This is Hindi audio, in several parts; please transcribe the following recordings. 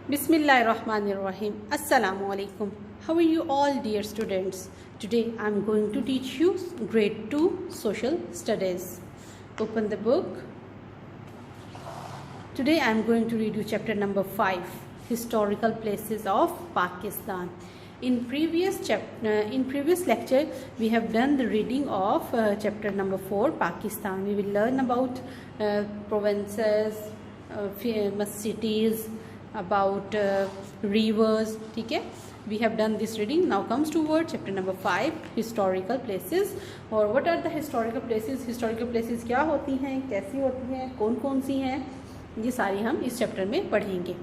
Bismillahirrahmanirrahim. Assalamu alaikum. How are you all, dear students? Today I am going to teach you grade 2 social studies. Open the book. Today I am going to read you chapter number 5, historical places of Pakistan. In previous lecture we have done the reading of chapter number 4, Pakistan. We will learn about provinces, famous cities, about rivers. ठीक है, we have done this reading. Now comes toward chapter number 5, historical places. और what are the historical places? Historical places क्या होती हैं, कैसी होती हैं, कौन कौन सी हैं, ये सारी हम इस चैप्टर में पढ़ेंगे.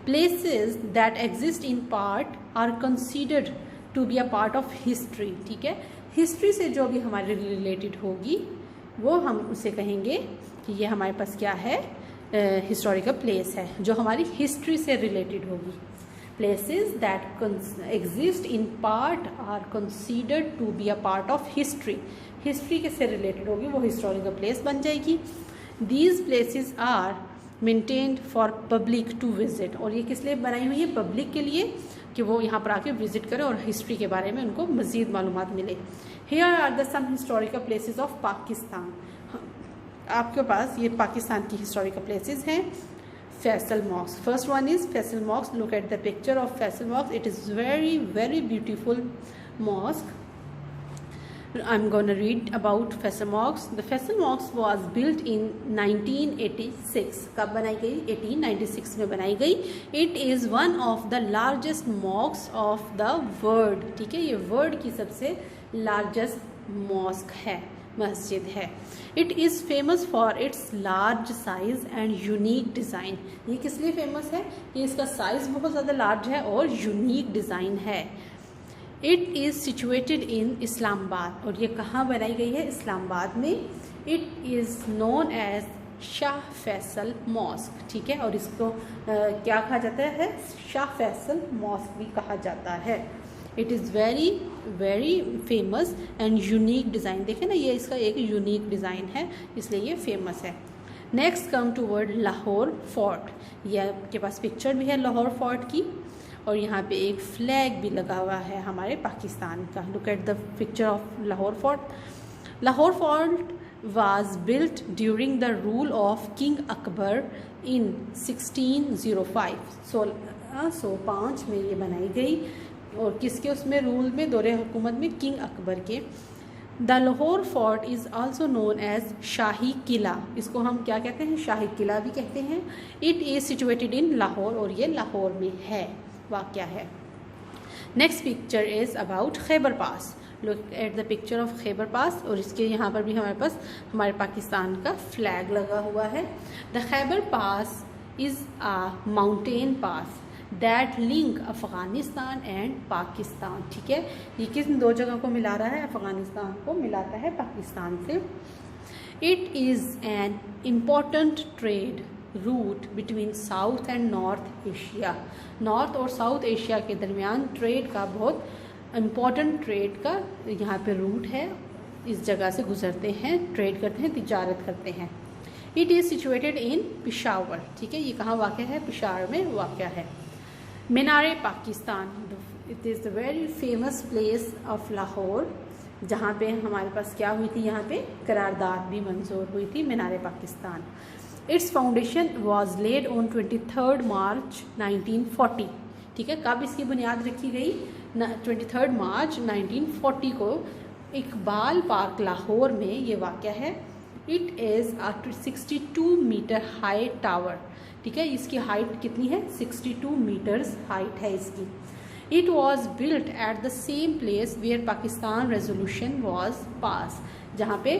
Places that exist in part are considered to be a part of history. ठीक है, हिस्ट्री से जो भी हमारे रिलेटेड होगी वो हम उसे कहेंगे कि ये हमारे पास क्या है, हिस्टोरिकल प्लेस है जो हमारी हिस्ट्री से रिलेटेड होगी. Places that exist in part are considered to be a part of history. History के से रिलेटेड होगी वो हिस्टोरिकल प्लेस बन जाएगी. These places are maintained for public to visit. और ये किस लिए बनाई हुई है? पब्लिक के लिए, कि वो यहाँ पर आके विजिट करें और हिस्ट्री के बारे में उनको मज़ीद मालूमात मिले. Here are the some historical places of Pakistan. आपके पास ये पाकिस्तान की हिस्टोरिकल प्लेसेस हैं. Faisal mosque. First one is Faisal mosque. Look at the picture of Faisal mosque. It is very very beautiful mosque. I'm going to read about Faisal Mosque. The Faisal Mosque was built in 1986. कब बनाई गई? 1896 में बनाई गई. It is one of the largest mosques of the world. ठीक है, ये वर्ल्ड की सबसे लार्जेस्ट मॉस्क है, मस्जिद है. It is famous for its large size and unique design. ये किस लिए फेमस है? ये इसका साइज़ बहुत ज़्यादा लार्ज है और यूनिक डिज़ाइन है. It is situated in Islamabad. और ये कहाँ बनाई गई है? इस्लामाबाद में. It is known as Shah Faisal mosque. ठीक है, और इसको क्या कहा जाता है? शाह फैसल मॉस्क भी कहा जाता है. It is very very famous and unique design. देखें ना, ये इसका एक यूनिक डिज़ाइन है, इसलिए ये फेमस है. Next come to word Lahore fort. ये आपके पास पिक्चर भी है लाहौर फोर्ट की, और यहाँ पे एक फ्लैग भी लगा हुआ है हमारे पाकिस्तान का. Look at the picture of Lahore fort. Lahore fort was built during the rule of King Akbar in 1605. 1605 में ये बनाई गई. और किसके उसमें रूल में, दौरे हुकूमत में? किंग अकबर के. The Lahore fort is also known as Shahi Qila. इसको हम क्या कहते हैं? शाही किला भी कहते हैं. It is situated in Lahore, और ये लाहौर में है, वाक़या है. Next picture is about Khyber pass. Look at the picture of Khyber pass. और इसके यहाँ पर भी हमारे पास हमारे पाकिस्तान का फ्लैग लगा हुआ है. The Khyber pass is a mountain pass that link Afghanistan and Pakistan. ठीक है, ये किन दो जगह को मिला रहा है? अफ़गानिस्तान को मिलाता है पाकिस्तान से. It is an important trade route between south and north Asia. North और साउथ एशिया के दरमियान ट्रेड का बहुत इम्पॉर्टेंट ट्रेड का यहाँ पे रूट है. इस जगह से गुजरते हैं, ट्रेड करते हैं, तिजारत करते हैं. इट इज़ सिचुएटेड इन पिशावर. ठीक है, ये कहाँ वाक़ है? पिशावर में वाक़ है. मीनारे Pakistan. It is the very famous place of Lahore, जहाँ पे हमारे पास क्या हुई थी? यहाँ पे करारदाद भी मंजूर हुई थी, मीनारे Pakistan. It's foundation was laid on 23 मार्च 1940. ठीक है, कब इसकी बुनियाद रखी गई? 23 मार्च 1940 को इकबाल पार्क लाहौर में ये वाक़या है. It is a 62 metre high tower. ठीक है, इसकी हाइट कितनी है? 62 मीटर्स हाइट है इसकी. It was built at the same place where Pakistan resolution was pass. जहाँ पे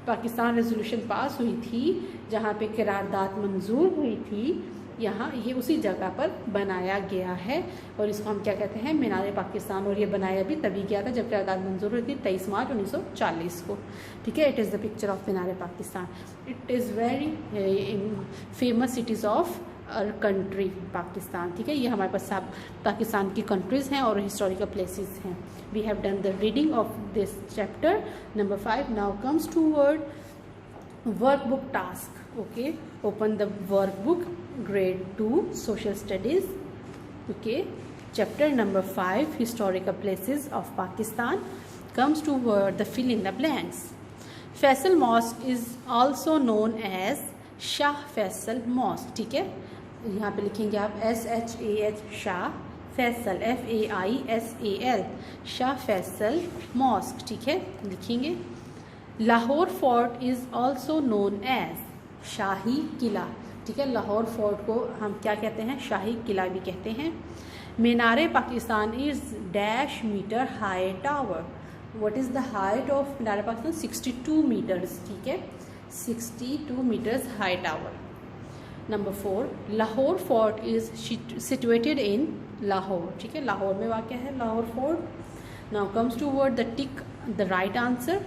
पाकिस्तान रेजोल्यूशन पास हुई थी, जहाँ पे करारदाद मंजूर हुई थी, यहाँ ये उसी जगह पर बनाया गया है. और इसको हम क्या कहते हैं? मीनारे पाकिस्तान. और ये बनाया भी तभी गया था जब करारदाद मंजूर हुई थी, 23 मार्च 1940 को. ठीक है, it is the picture of Minare Pakistan. It is very famous cities of country Pakistan. ठीक है, ये हमारे पास सब पाकिस्तान की कंट्रीज़ हैं और हिस्टोरिकल प्लेसेस हैं. We have done the reading of this chapter number 5. Now comes to word workbook task. Okay, open the workbook. grade 2 social studies. Okay, chapter number 5 historical places of Pakistan comes to word the fill in the blanks. Faisal Mosque is also known as Shah Faisal Mosque. ठीक है, यहाँ पे लिखेंगे आप SHAH Shah Faisal FAISAL Shah Faisal mosque. ठीक है, लिखेंगे. Lahore fort is also known as Shahi Qila. ठीक है, लाहौर फोर्ट को हम क्या कहते हैं? शाही किला भी कहते हैं. Minar Pakistan is dash metre high tower. What is the height of Minar Pakistan? 62 metres. ठीक है, 62 metres high tower. Number 4, Lahore fort is situated in Lahore. ठीक है, लाहौर में वाक़ है Lahore fort. Now comes to word the tick the right answer.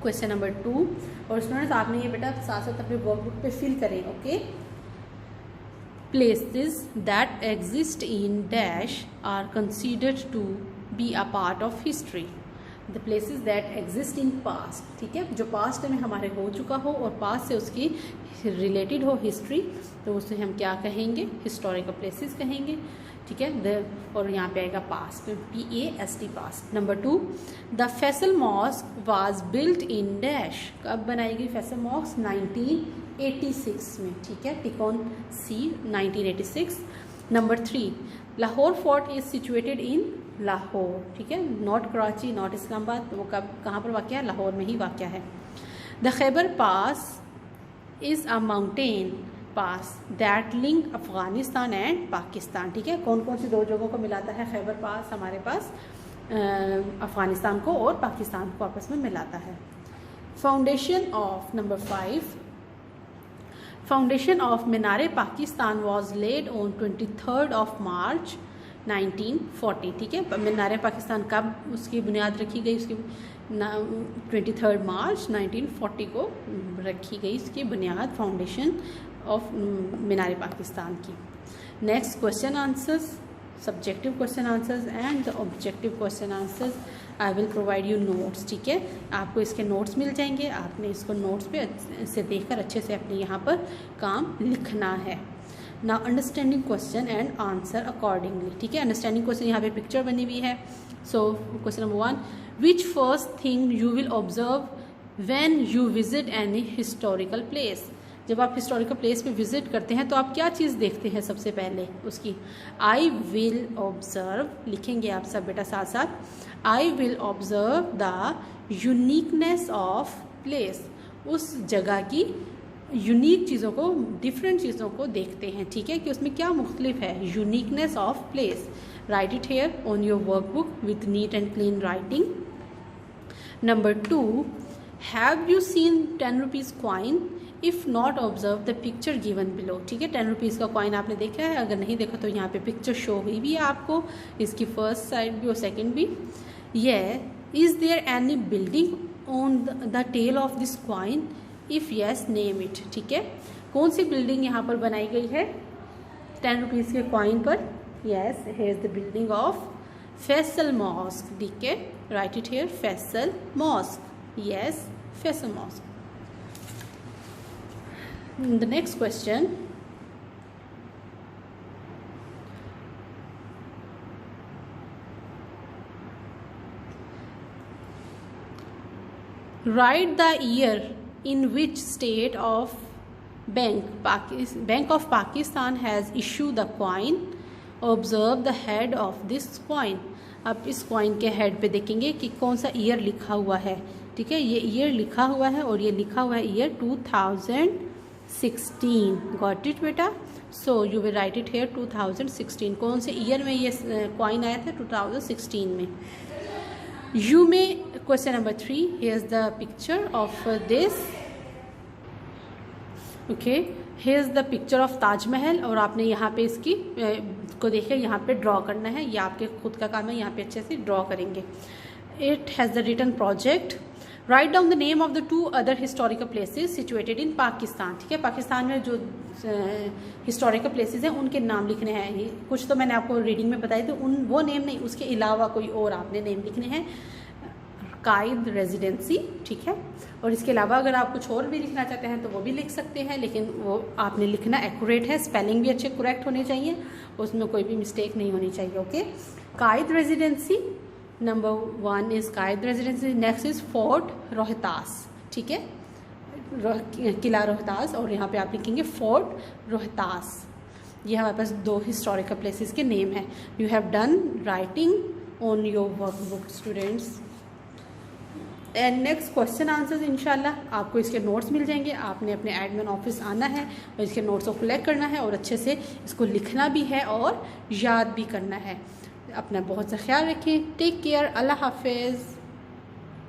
Question number 2. और स्टूडेंट्स आपने ये बेटा साथ साथ अपने वर्कबुक पे फिल करें. Okay, places that exist in dash are considered to be a part of history. The places that exist in past. ठीक है, जो पास्ट में हमारे हो चुका हो और पास्ट से उसकी रिलेटेड हो हिस्ट्री, तो उसे हम क्या कहेंगे? हिस्टोरिकल प्लेसेस कहेंगे. ठीक है, और यहाँ पे आएगा past, PAST past. Number 2, the Faisal mosque was built in dash. कब बनाई गई फैसल मॉस्क? 1986 में. ठीक है, tick on C 1986. Number 3, Lahore fort is situated in Lahore. ठीक है, नॉट कराची, नॉट इस्लामाबाद. वो कहाँ पर वाक़ है? लाहौर में ही वाक़ है. The Khyber pass is a mountain pass that link Afghanistan and Pakistan. ठीक है, कौन कौन सी दो जगहों को मिलाता है खैबर पास? हमारे पास अफ़गानिस्तान को और पाकिस्तान को आपस में मिलाता है. Foundation of number 5, foundation of Minar Pakistan was laid on 23rd of March 1940. ठीक है, मीनार पाकिस्तान कब उसकी बुनियाद रखी गई? उसकी 23rd March 1940 को रखी गई इसकी बुनियाद, फाउंडेशन ऑफ मीनार पाकिस्तान की. Next question answers, subjective question answers and the objective question answers. I will provide you notes. ठीक है, आपको इसके नोट्स मिल जाएंगे. आपने इसको नोट्स पे से देखकर अच्छे से अपने यहाँ पर काम लिखना है. ना understanding question and answer accordingly. ठीक है, अंडरस्टैंडिंग क्वेश्चन यहाँ पे पिक्चर बनी हुई है. So question number 1, which first thing you will observe when you visit any historical place. जब आप हिस्टोरिकल प्लेस पे विजिट करते हैं तो आप क्या चीज़ देखते हैं सबसे पहले? उसकी आई विल ऑब्जर्व, लिखेंगे आप सब बेटा साथ साथ. I will observe the uniqueness of place. उस जगह की यूनिक चीज़ों को, डिफरेंट चीज़ों को देखते हैं. ठीक है, कि उसमें क्या मुख्तलिफ है? Uniqueness of place. Right it here on your workbook with neat and clean writing. Number 2, have you seen 10 rupees coin? If not observe the picture given below. ठीक है, 10 रुपीज़ का कॉइन आपने देखा है? अगर नहीं देखा तो यहाँ पे पिक्चर शो हुई भी है आपको, इसकी फर्स्ट साइड भी और सेकंड भी. ये is there any building on the tail of this coin? If yes name it. ठीक है, कौन सी बिल्डिंग यहाँ पर बनाई गई है 10 रुपीज़ के कॉइन पर? Yes, here is the building of Faisal mosque. ठीक है, write it here, Faisal mosque. Yes, Faisal mosque. The next question, write the year in which state of Bank of Pakistan has issued the coin. Observe the head of this coin. अब इस कॉइन के हेड पे देखेंगे कि कौन सा ईयर लिखा हुआ है. ठीक है, ये ईयर लिखा हुआ है और ये लिखा हुआ है ईयर 2016. गॉट इट बेटा? So you will write it here 2016. कौन से ईयर में ये कॉइन आया था? 2016 में. यू में question number 3, here is the picture of this. Okay, here is the picture of Taj Mahal और आपने यहाँ पे इसकी को देखिए, यहाँ पे ड्रॉ करना है. ये आपके खुद का काम है, यहाँ पे अच्छे से ड्रॉ करेंगे. It has the written project. Write down the name of the 2 other historical places situated in Pakistan. ठीक है, पाकिस्तान में जो हिस्टोरिकल प्लेसेस हैं उनके नाम लिखने हैं. कुछ तो मैंने आपको रीडिंग में बताई थी, वो नेम नहीं, उसके अलावा कोई और आपने नेम लिखने हैं. कायद रेजिडेंसी, ठीक है। और इसके अलावा अगर आप कुछ और भी लिखना चाहते हैं तो वो भी लिख सकते हैं, लेकिन वो आपने लिखना एक्यूरेट है, स्पेलिंग भी अच्छे करेक्ट होने चाहिए, उसमें कोई भी मिस्टेक नहीं होनी चाहिए, okay. Quaid residency, number 1 is Quaid residency. Next is fort Rohtas, ठीक है, किला रोहतास, और यहाँ पे आप लिखेंगे फोर्ट रोहतास। ये हमारे पास 2 हिस्टोरिकल प्लेसेस के नेम हैं। You have done writing on your workbook students. And next question answers इंशाल्लाह आपको इसके नोट्स मिल जाएंगे। आपने अपने एडमिन ऑफिस आना है और इसके नोट्स को कलेक्ट करना है और अच्छे से इसको लिखना भी है और याद भी करना है। अपना बहुत सा ख्याल रखें। Take care. अल्लाह हाफिज़।